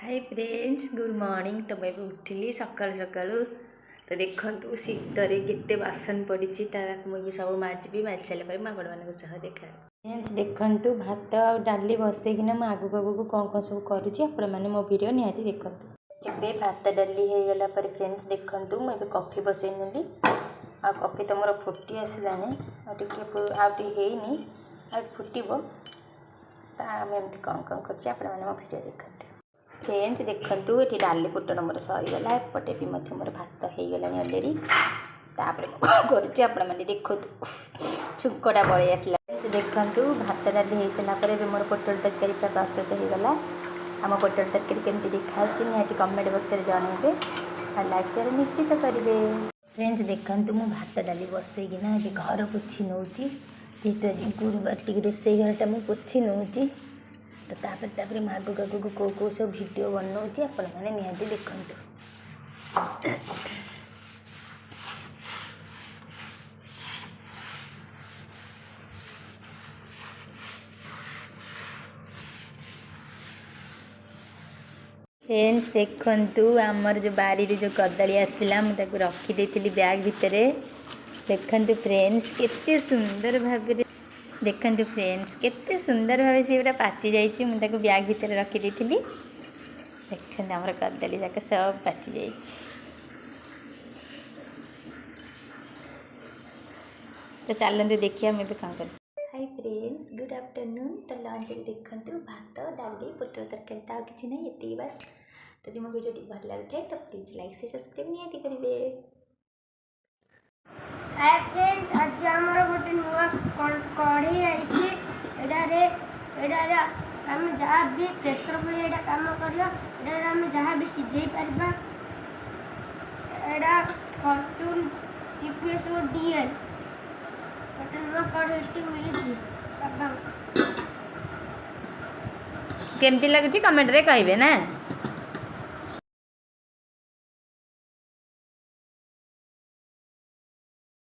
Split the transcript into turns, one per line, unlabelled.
Hi friends good morning. तो मैं उठिली सकाल सकाल तो देखु शीतरे केते बासन पड़ी मुझे सब माजी माजी सारे मुझे आपण मान देखा फ्रेंड्स देखु भात आ डाली बसैकिना मुझे आगू आगू कौन कौन सब करें मो वीडियो निहाती देखु। एवं भात डाली हो गला फ्रेंड्स देखु मुझे कॉफी बसई नेली आ कॉफी तो मोर फुटी आसलानी आनी आ फुटब आम एमती कौन कौन कर मो वीडियो देखते फ्रेंड्स देखु ये डाली फुटन मोर सरीगला एपटे भी मोर भात हो गला अलरेडी तापर करें देखो छुंकटा बड़े आसला देखु भात डाली हो सारापर मोर पोटल तरकारी पूरा प्रस्तुत हो गला। आम पोटल तरकारी केमती देखा निहाती कमेंट बॉक्स में जनइबे और लाइक शेयर निश्चित करेंगे। फ्रेंड्स देखु मु भात डाली बसैकिना घर पोछी नौ जेहेतु आज गुरुवार टी रोसई घरटा मुझे पोछी नौ तो तापर मैं आगू आगू कौ कौ सब वीडियो बनाऊँगी आपण मैंने निहाती देखु। फ्रेंड्स देखु आमर जो बारी जो कदली आसला मुझे रखीदी बैग भितर देखु फ्रेंड्स केते सुंदर भाव देखु फ्रेंड्स केते सुंदर भाव से पूरा पाची जाइए मुझे बैग भितर रखीदी देखु आमर कदली जाक सब पाची जाइए। तो चलते देखिए मुझे कौन कर। Hi friends good afternoon. तो लंच देखु भात डाली पोटल तरकारी तो किसी ना ये बस। तो जो मो वीडियो भल लगे तो प्लीज लाइक से सब्सक्राइब निहाती करेंगे।
हाय फ्रेंड्स आज आमर गोटे नुआ कढ़ी आई आम जहाँ भी प्रेसर भाई कम कर जहाँ भी सिझे पार फॉर्चून टीपीएस डीएल गोटे नुआ कढ़ी मिली
केमती लगुच कमेंट रे कहिबे ना।